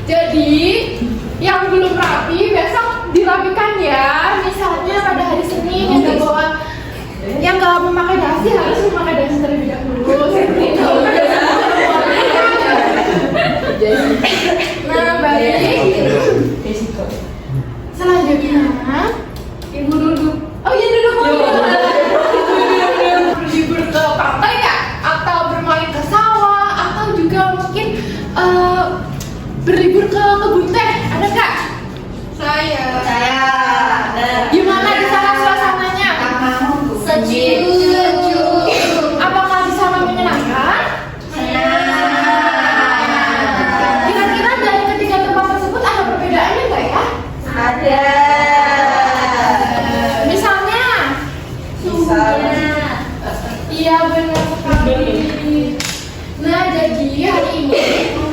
Jadi yang belum rapi besok dirapikan ya. Misalnya pada hari Senin yang nggak memakai dasi harus memakai dasi terlebih dahulu. Nah, baik. Selanjutnya ibu duduk. Oh iya, duduk. Libur ke pantai ya, atau bermain ke sawah, atau juga mungkin berlibur ke kebun teh, ada kak? Saya. Gimana di sana suasananya? Sejuk. Apakah di sana menyenangkan? Kira-kira dari ketiga tempat tersebut ada perbedaannya nggak ya? Ada. Misalnya? Iya, benar sekali. Nah, jadi hari ini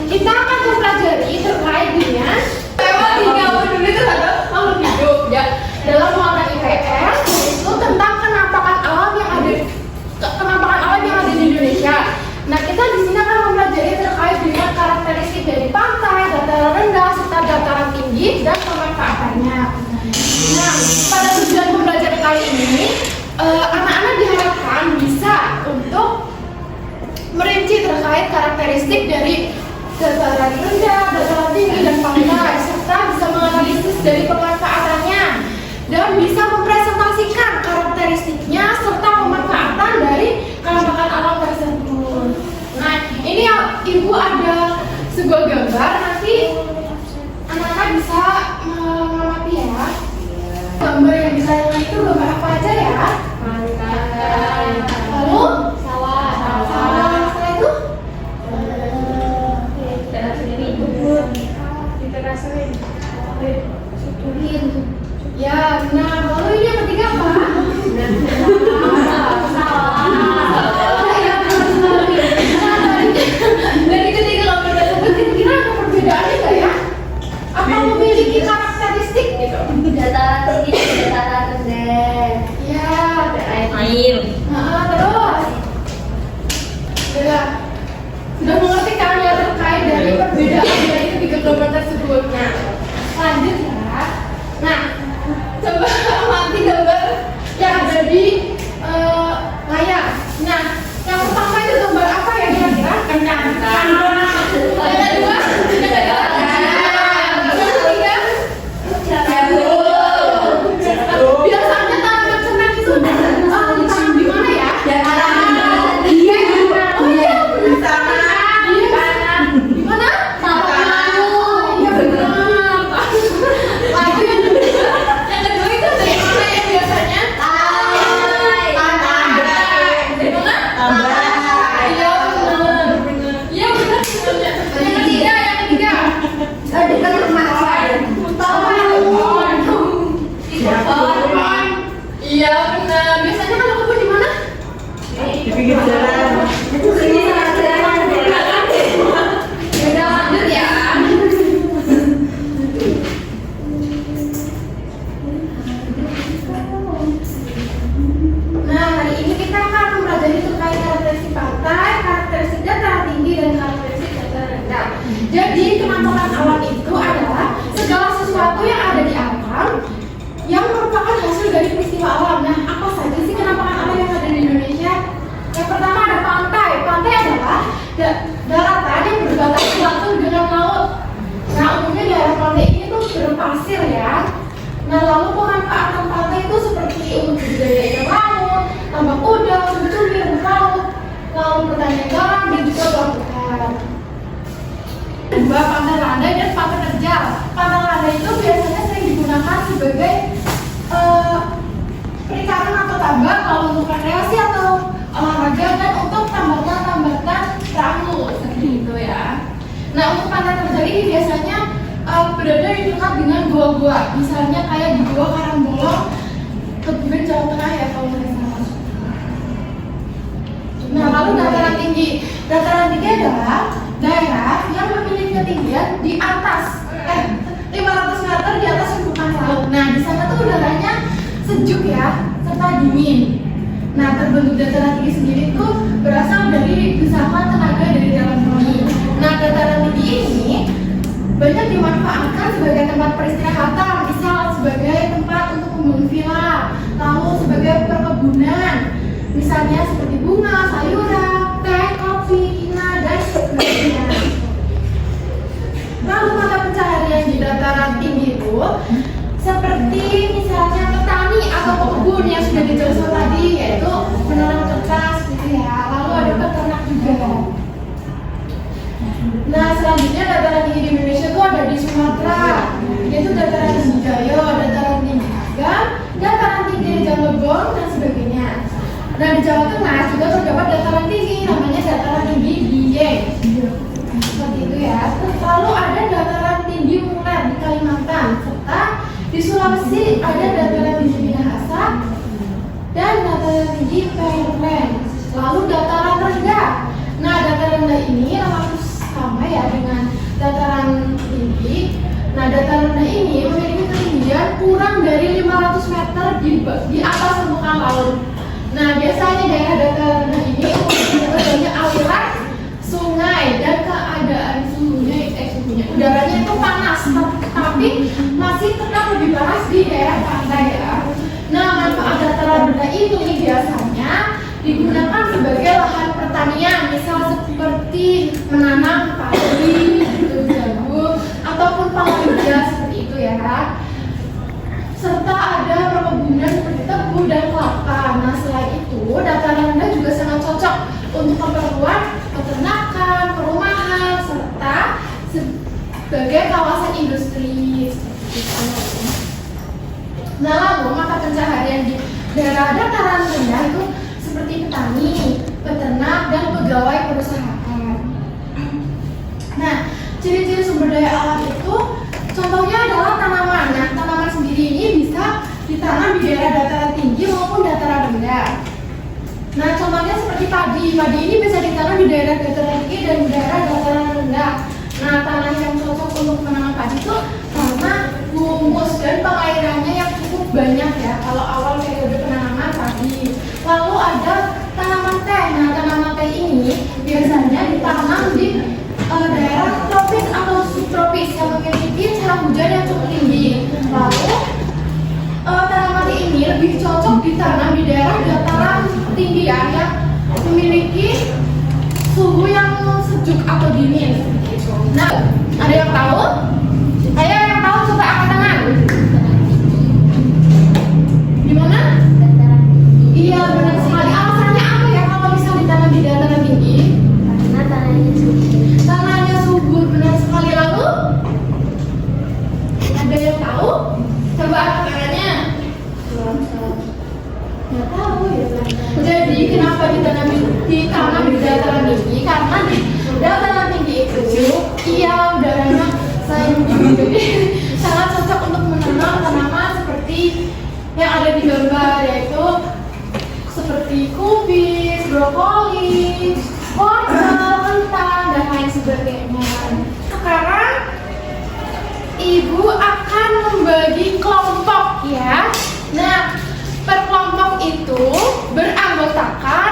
kita akan mempelajari terkait dengan tema 3 peduli terhadap makhluk hidup ya dalam muatan IPS, yaitu tentang kenampakan alam yang ada di Indonesia. Nah, kita di sini akan mempelajari terkait dengan karakteristik dari pantai, dataran rendah, serta dataran tinggi dan pemanfaatannya. Nah, pada tujuan pembelajaran kali ini, anak-anak diharapkan bisa untuk merinci terkait karakteristik dari dataran rendah, dataran tinggi, dan pantai, serta bisa menganalisis dari pemanfaatannya dan bisa mempresentasikan karakteristiknya serta pemanfaatan dari kenampakan alam tersebut. Nah, ini ya, ibu ada sebuah gambar, nanti anak-anak bisa mengamati ya. Gambar yang disayangkan itu gambar apa aja ya? Pantai. Lalu? Sawah. Setelah itu? Ya, benar. Lalu ini yang ketiga apa? Dari ketiga gambar tersebut kira-kira ada perbedaannya nggak ya? Apa memiliki karakteristik gitu? Dataran tinggi, dataran rendah. Ya, Air. terus. Sudah mengerti kan ya terkait dari perbedaan dari ketiga gambar tersebut. Nah, lanjut ya. Nah, coba amati gambar yang ada di layar. Nah, yang pertama itu gambar apa ya kira-kira? Kencang. Yang kedua, biasanya tanaman senang itu ditanam di mana ya? Di mana? Iya benar. Lagi yang kedua itu dari mana ya biasanya? Dari mana? Iya benar. Iya benar. Yang ketiga. Dekat rumah saya. Iya benar. Biasanya kalau kebun di mana? Di pinggir jalan. Udah lanjut ya. Nah, hari ini kita mempelajari terkait karakteristik pantai, karakteristik dataran tinggi, dan karakteristik dataran rendah. Jadi penampakan alam itu adalah segala sesuatu yang ada di alam yang merupakan hasil dari peristiwa alam. Nah, apa saja sih penampakan alam yang ada di Indonesia? Yang pertama ada pantai. Pantai adalah daratan yang berbatasan langsung dengan laut. Nah, umumnya daerah pantai ini tuh berpasir ya. Nah, lalu pemanfaatan pantai itu seperti untuk budidaya ikan laut, tambak udang, cumi-cumi, rumput laut, lalu pertanian garam, dan juga pelabuhan. Kedua, pantai landai dan pantai terjal. Pantai landai itu biasanya sering digunakan sebagai perikanan atau tambak, lalu untuk rekreasi atau olahraga, dan untuk tambatan-tambatan perahu seperti itu ya. Nah, untuk pantai terjal ini biasanya berada di dekat dengan gua-gua, misalnya kayak di Gua Karangbolong, Kebumen, Jawa Tengah ya kalau nggak salah. Nah, lalu dataran tinggi. Dataran tinggi adalah daerah yang memiliki ketinggian di atas 500 meter di atas permukaan laut. Nah, di sana tuh udaranya sejuk ya, serta dingin. Nah, terbentuk dataran tinggi sendiri itu berasal dari desakan tenaga dari dalam bumi. Nah, dataran tinggi ini banyak dimanfaatkan sebagai tempat peristirahatan, misal sebagai tempat untuk membangun villa, lalu sebagai perkebunan, misalnya seperti bunga, sayuran, teh, kopi, ina, dan sebagainya. Lalu mata pencaharian di dataran tinggi itu seperti misalnya petani atau pekebun yang sudah dijelaskan tadi, yaitu menanam kertas gitu ya. Lalu ada peternak juga. Nah, selanjutnya dataran tinggi di Indonesia itu ada di Sumatera, yaitu dataran tinggi Gayo, dataran tinggi Agam, dataran tinggi Jalebong, dan sebagainya. Nah, di Jawa Tengah juga terdapat dataran tinggi, namanya dataran tinggi Dieng. Seperti itu ya. Lalu ada dataran tinggi Muler di Kalimantan, serta di Sulawesi ada dataran tinggi Minahasa dan dataran tinggi Peirland. Lalu dataran rendah. Nah, dataran rendah ini relatif sama ya dengan dataran tinggi. Nah, dataran rendah ini memiliki ketinggian kurang dari 500 meter di atas permukaan laut. Nah, biasanya daerah dataran rendah ini adanya aliran sungai dan keadaan suhunya udaranya itu panas, tapi masih tetap lebih panas di daerah pantai ya. Nah, manfaat dataran rendah ini biasanya digunakan sebagai lahan pertanian, misal seperti menanam padi, jagung, ataupun palawija seperti itu ya. Serta ada perkebunan seperti tebu dan kelapa. Nah, selain itu, dataran rendah juga sangat cocok untuk keperluan peternakan, perumahan, serta sebagai kawasan industri seperti itu. Nah, lalu mata pencaharian di daerah dataran rendah itu seperti petani, peternak, dan pegawai perusahaan. Nah, ciri-ciri sumber daya alam itu contohnya adalah tanaman. Nah, tanaman sendiri ini bisa ditanam di daerah dataran tinggi maupun dataran rendah. Nah, contohnya seperti padi. Padi ini bisa ditanam di daerah dataran tinggi dan di daerah dataran rendah. Nah, tanah yang cocok untuk menanam padi itu tanah humus dan pengairannya yang cukup banyak ya kalau awal periode penanaman padi. Lalu ada tanaman teh. Nah, tanaman teh ini biasanya ditanam di daerah tropis atau subtropis yang memiliki curah hujan yang cukup tinggi. Lalu tanaman teh ini lebih cocok ditanam di daerah dataran tinggi ya, yang memiliki suhu yang sejuk atau dingin. Nah, ada yang tahu? Ayo yang tahu coba angkat tangan. Gimana? Iya, benar sekali. Alasannya apa ya kalau bisa ditanam di dataran tinggi? Karena tanahnya subur. Tanahnya subur, benar sekali. Lalu ada yang tahu? Coba angkat tangannya. Nggak tahu ya. Jadi kenapa ditanam di dataran tinggi? Karena di dataran tinggi itu iya udaranya jadi sangat cocok untuk menanam tanaman seperti yang ada di gambar, yaitu seperti kubis, brokoli, wortel, kentang, dan lain sebagainya. Sekarang Ibu akan membagi kelompok ya. Nah, per kelompok itu beranggotakan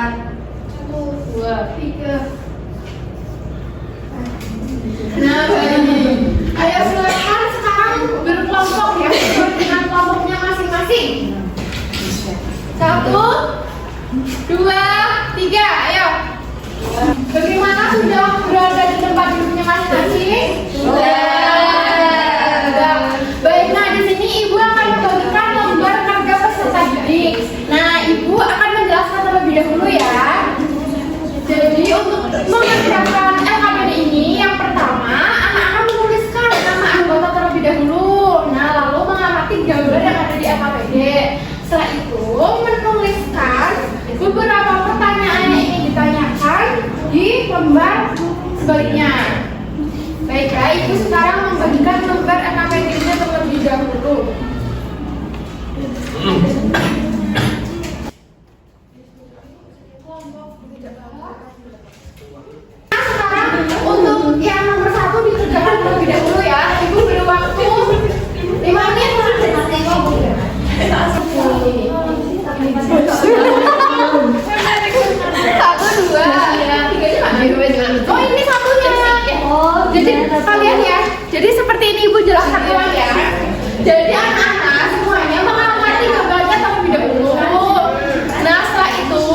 1, 2, 3. Nah, baik. Ayo silakan sekarang berkelompok ya, sesuai dengan kelompoknya masing-masing. 1, 2, 3, ayo. Bagaimana, sudah berada di tempat duduknya masing-masing? Sudah. Baik, nah di sini ibu akan membagikan lembar kerja peserta didik. Nah, ibu akan menjelaskan terlebih dahulu ya. Jadi untuk mengerjakan LKPD ini, yang pertama anak akan menuliskan nama anggota terlebih dahulu. Nah, lalu mengamati gambar yang ada di LKPD. Setelah itu menuliskan beberapa pertanyaan yang ingin ditanyakan di lembar sebaliknya. Baik ya, ibu sekarang membagikan lembar LKPD-nya terlebih dahulu. Untuk yang nomor 1 dikerjakan terlebih dahulu ya. Ibu beri waktu 5 menit. 1, 2, 3. Oh, ini satunya. Jadi kalian ya. Jadi seperti ini ibu jelaskan ulang ya. Jadi anak-anak semuanya mengamati gambarnya terlebih dahulu. Nah, setelah itu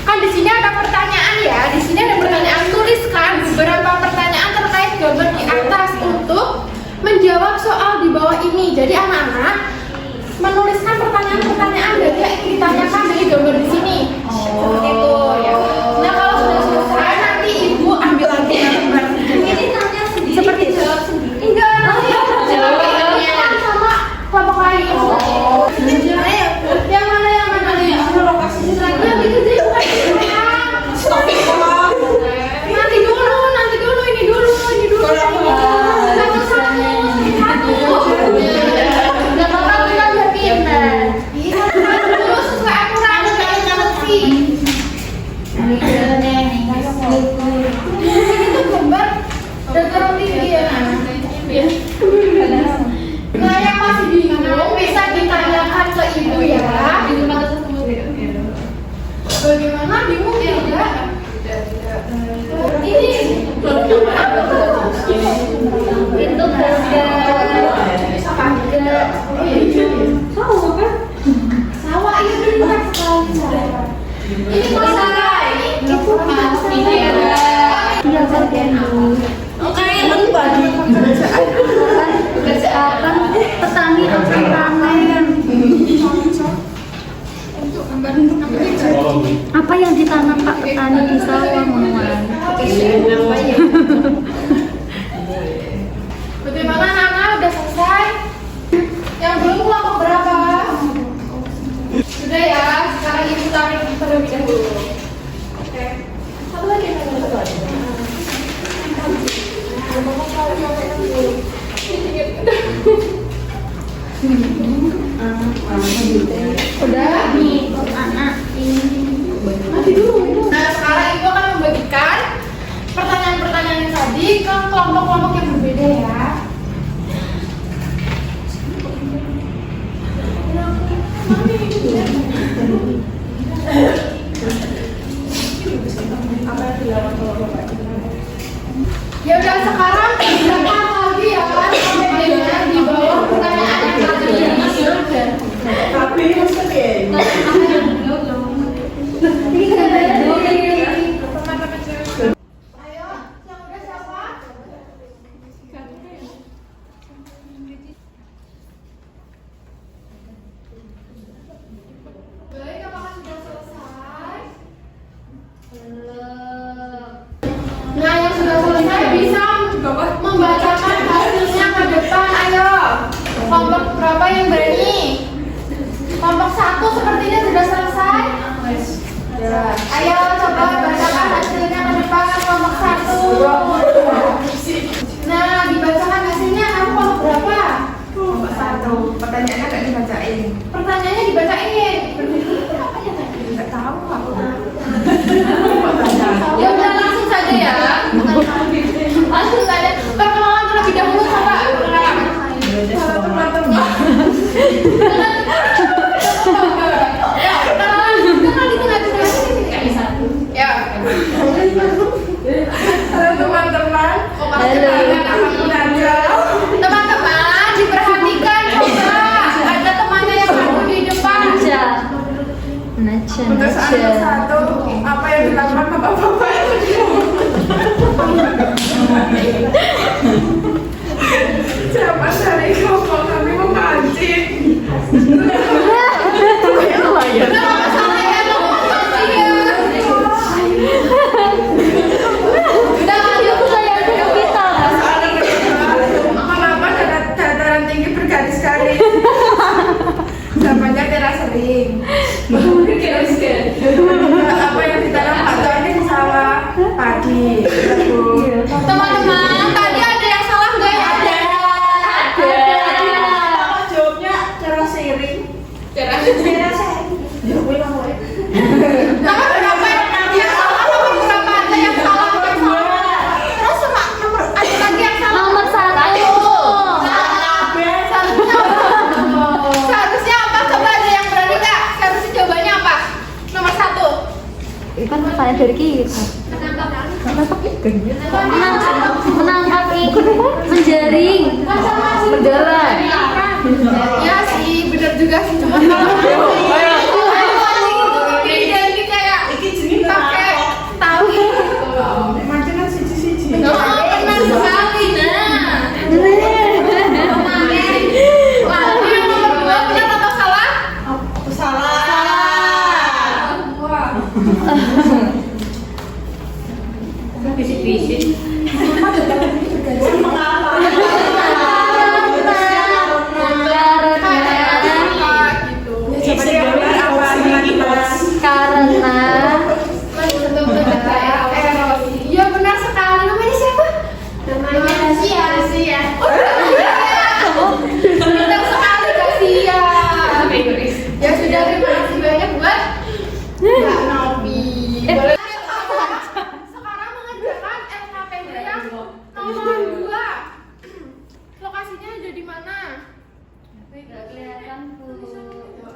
kan di sini ada pertanyaan ya. Di sini ada pertanyaan, tuliskan beberapa pertanyaan terkait gambar di atas untuk menjawab soal di bawah ini. Jadi anak-anak menuliskan pertanyaan-pertanyaan dari yang ingin ditanyakan dari gambar di sini. Seperti itu ya. Nah, kalau sudah selesai nanti ibu ambil lagi gambar. Ini tanya sendiri. Seperti jawab sendiri. Enggak, jawabnya sama kelompok lain. Yang mana nih? Lokasinya lagi kerja bukan nanti dulu, ini dulu. Nah, yang masih bingung bisa ditanyakan ke ibu ya. Bagaimana bingung ya? Ini itu sawah itu benar sekali. Ini masalah ini petani akan panen. Apa yang ditanam Pak petani di sawah, Muhammad? Bagaimana Nana, udah selesai? Yang belum kelompok berapa? Sudah ya, sekarang ibu tarik terlebih dahulu. Oke. Satu lagi yang udah nih anak ini dulu. Nah, sekarang ibu akan membagikan pertanyaan-pertanyaan yang tadi ke kelompok-kelompok yang berbeda ya. Ya udah, sekarang kita lagi ya kan KPD-nya di bawah pertanyaan yang tadi. Tapi ayo, yang udah siapa? Baik, apakah sudah selesai? Nah, yang sudah selesai bisa membacakan hasilnya ke depan. Ayo, kelompok berapa yang berani? Kelompok 1 sepertinya sudah selesai. Ayo coba bacakan hasilnya ke depan, kelompok 1. Nah, dibacakan hasilnya. Kamu kelompok berapa? Kelompok 1. Pertanyaannya nggak dibacain. Pertanyaannya dibacain. Apa ya tadi? Teman-teman diperhatikan coba. Ada temannya yang satu di depan. Untuk satu apa yang dilakukan bapak-bapak itu? Siapa dari kamu kami memancing? Kenapa salah ya sih ya? Udah lanjut saya kita. Kenapa dataran tinggi bergaris-garis? Jawabannya terasering. Apa yang ditanam atau ini sawah padi? teman-teman, tadi ada yang salah nggak ya? Ada. Jawabnya terasering. Nah, berapa yang salah? Berapa ada yang salah? Terus sama nomor ada lagi yang salah. Nomor 1. Seharusnya apa? Coba ada yang berani nggak? Seharusnya jawabannya apa? Nomor 1. Kan pertanyaan dari kita. Menangkap ikan, menjaring, berjalan. Ya sih, benar juga sih, cuma identik kayak pakai tali gitu loh. Macamnya siji-siji. Oh, benar sekali. Nah, lalu yang nomor 2 benar atau salah? Karena Iya benar sekali. Namanya siapa? Namanya Sia. Oh, benar sekali Kak Sia. Ya sudah, terima kasih banyak buat Mbak Novi. Boleh sekarang mengerjakan LKPD yang nomor 2. Lokasinya ada di mana?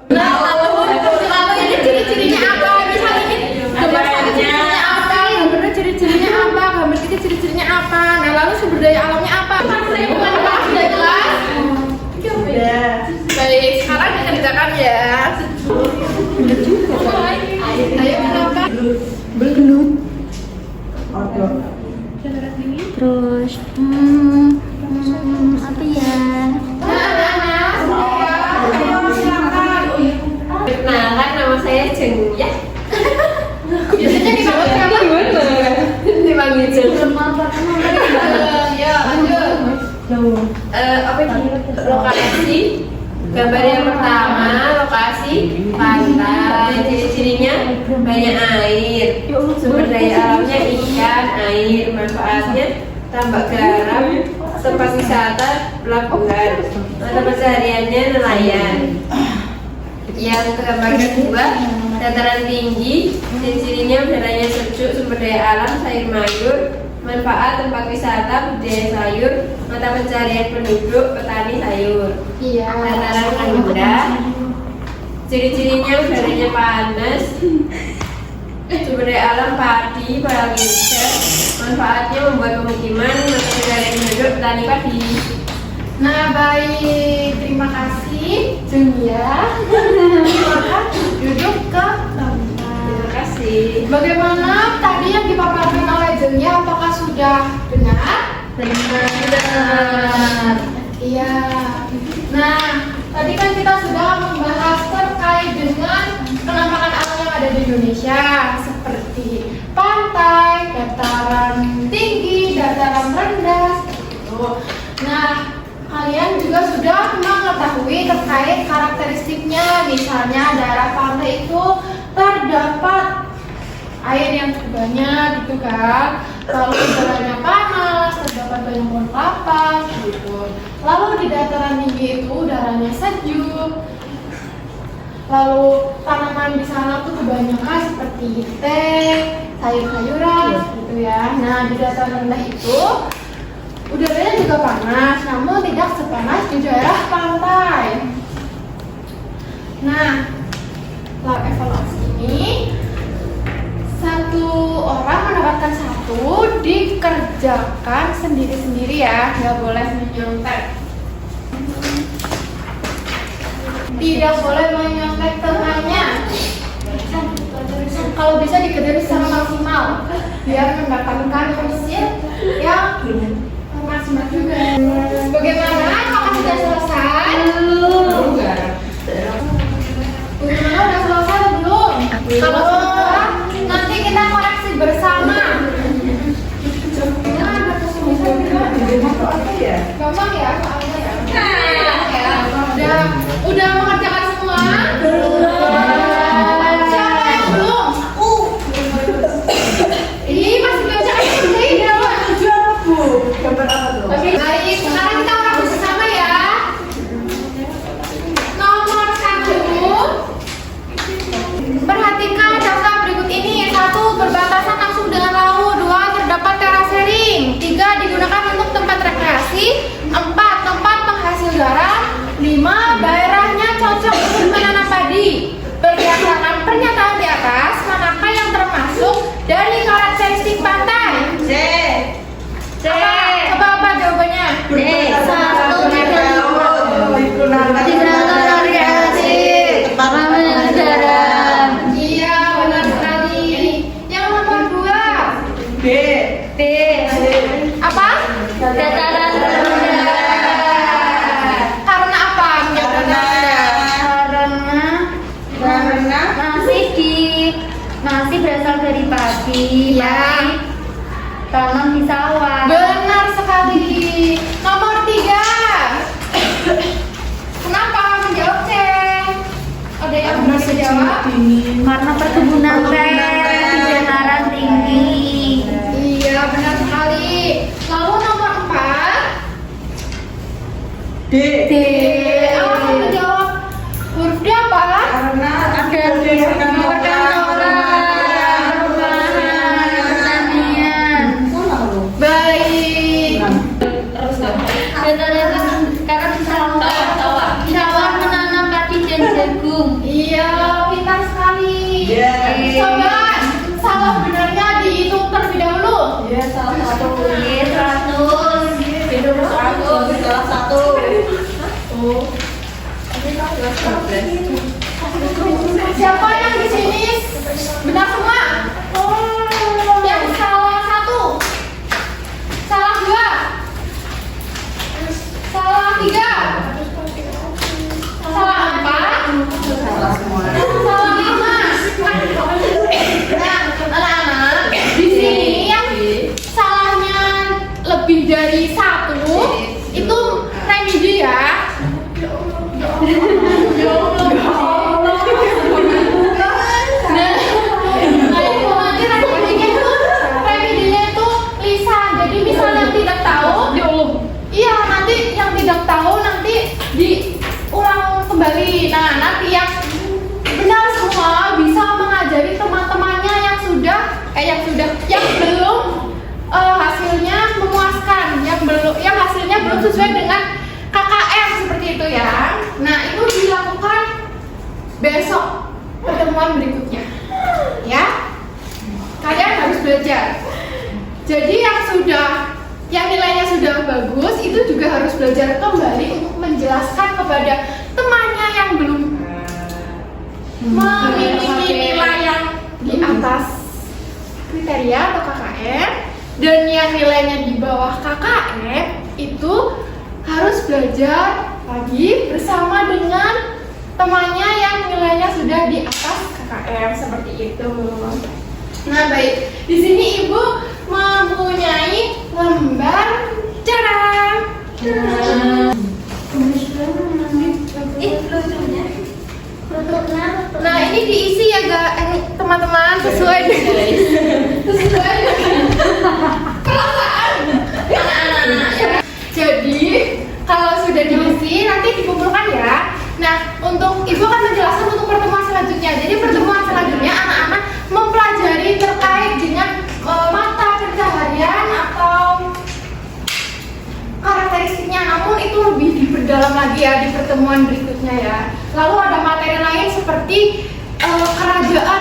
Lalu ini ciri-cirinya apa? Misalnya ini gambar ciri-cirinya apa? Gambarnya ciri-cirinya apa? Gambar tiga ciri-cirinya apa? Nah, lalu sumber daya alamnya apa? Saya bukan apa sudah jelas? Baik, sekarang dikerjakan ya. Ayo kenapa? belum. Terus, apa ya? Perkenalkan, nama saya Jeng ya. Biasanya dipanggil siapa? Dipanggil Jeng. Ya, lanjut. Apa ini? Lokasi. Gambar yang pertama, lokasi pantai. Ciri-cirinya banyak air. Sumber daya alamnya ikan, air. Manfaatnya tambak garam, tempat wisata, pelabuhan. Mata pencahariannya nelayan. Yang gambar kedua, dataran tinggi, ciri-cirinya udaranya sejuk, sumber daya alam, sayur mayur, manfaat tempat wisata, budaya sayur, mata pencaharian penduduk, petani sayur. Iya. Dataran rendah, ciri-cirinya udaranya panas, sumber daya alam padi, pariwisata, manfaatnya membuat pemukiman, mata pencaharian penduduk, petani padi. Nah, baik, terima kasih Julia. Silakan duduk ke tempat. Terima kasih. Bagaimana tadi yang dipaparkan oleh Julia? Apakah sudah benar? Benar. Iya. Nah, tadi kan kita sudah membahas terkait dengan penampakan alam yang ada di Indonesia, seperti pantai, dataran tinggi, dataran rendah, seperti itu. Nah, kalian juga sudah mengetahui terkait karakteristiknya. Misalnya daerah pantai itu terdapat air yang cukup banyak gitu kan. Lalu udaranya panas, terdapat banyak pohon kelapa gitu. Lalu di dataran tinggi itu udaranya sejuk. Lalu tanaman di sana tuh kebanyakan seperti teh, sayur-sayuran gitu ya. Nah, di dataran rendah itu udaranya juga panas, namun tidak sepanas di daerah pantai. Nah, setelah evaluasi ini, satu orang mendapatkan satu, dikerjakan sendiri-sendiri ya, nggak boleh menyontek. Tidak boleh menyontek tengahnya. Kalau bisa dikerjakan secara maksimal biar mendapatkan hasil yang maksimal juga. Bagaimana? Apakah sudah selesai? Bagaimana, udah selesai atau belum? Kalau sudah, nanti kita koreksi bersama. Gampang ya soalnya ya. Udah mengerjakan semua? Siapa yang belum? Ini masih baca Baik, sekarang kita ulang bersama ya. Nomor 1, perhatikan data berikut ini. 1, berbatasan langsung dengan laut. 2, terdapat terasering. 3, digunakan untuk tempat rekreasi. 4, tempat penghasil garam. 5, daerahnya cocok untuk menanam padi. Berdasarkan pernyataan di atas, manakah yang termasuk dari karakteristik pantai? C. Apa jawabannya? Iya, benar sekali. Yang nomor 2. B. Apa? Dataran Karena apa? Karena masih berasal dari padi, Ya. tanam di sawah. Benar sekali. Nomor 3. Kenapa menjawab C? Ada yang berani menjawab? Karena perkebunan teh di dataran tinggi. Iya, benar sekali. Lalu nomor 4. D. Apa menjawab? Huruf D apa? Karena Ada pertanian. Baik. Dataran karena di sawah menanam padi dan jagung. Iya, pintar sekali. Yes. Coba salah benarnya dihitung terlebih dahulu. Salah satu 100. Siapa yang di sini benar semua? Yang salah 1, salah 2, salah 3, salah 4, Salah semua. salah 5. Nah, anak-anak, di sini yang salahnya lebih dari 1 itu remedi ya. Remedinya itu lisan. Jadi misalnya yang tidak tahu, iya nanti yang tidak tahu nanti diulang kembali. Nah nanti yang benar semua bisa mengajari teman-temannya yang belum hasilnya memuaskan, yang hasilnya belum sesuai dengan KKM seperti itu ya. Nah itu dilakukan besok pertemuan berikutnya ya. Kalian harus belajar. Jadi yang nilainya sudah bagus itu juga harus belajar kembali untuk menjelaskan kepada temannya yang belum memiliki nilai yang di atas kriteria atau KKM, dan yang nilainya di bawah KKM itu harus belajar lagi bersama dengan temannya yang nilainya sudah di atas KKM seperti itu. Nah baik, di sini ibu mempunyai lembar cerah. Nah ini diisi ya teman-teman sesuai dengan perasaan anak-anak ya. Jadi kalau sudah diisi nanti dikumpulkan ya. Nah untuk ibu akan menjelaskan untuk pertemuan selanjutnya. Jadi pertemuan selanjutnya anak-anak mempelajari terkait dengan mata pencaharian atau karakteristiknya, namun itu lebih diperdalam lagi ya di pertemuan berikutnya ya. Lalu ada materi lain seperti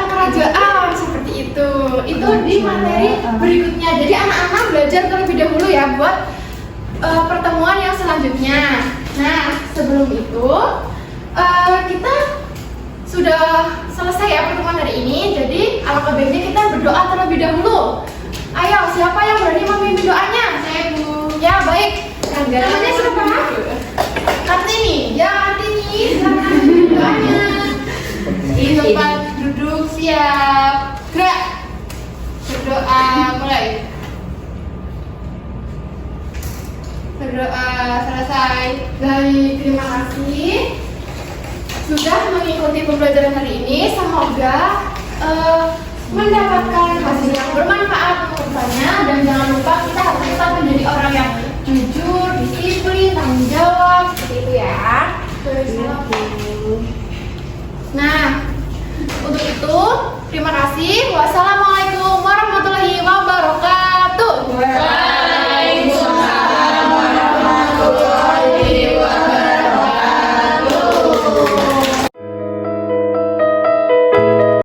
kerajaan seperti itu. Itu di materi berikutnya. Jadi anak-anak belajar terlebih dahulu ya buat pertemuan yang selanjutnya. Nah, sebelum itu kita sudah selesai ya pertemuan hari ini. Jadi alangkah baiknya kita berdoa terlebih dahulu. Ayo, siapa yang berani memimpin doanya? Saya, Bu. Ya, baik. Namanya siapa? Kartini. Ya, Kartini. Silakan memimpin doanya. Di tempat duduk, siap. Gerak. Berdoa, mulai. Berdoa selesai. Baik, terima kasih sudah mengikuti pembelajaran hari ini. Semoga mendapatkan hasil yang bermanfaat untuknya, dan jangan lupa kita harus tetap menjadi orang yang jujur, disiplin, tanggung jawab, seperti itu ya. Nah, untuk itu terima kasih. Wassalamualaikum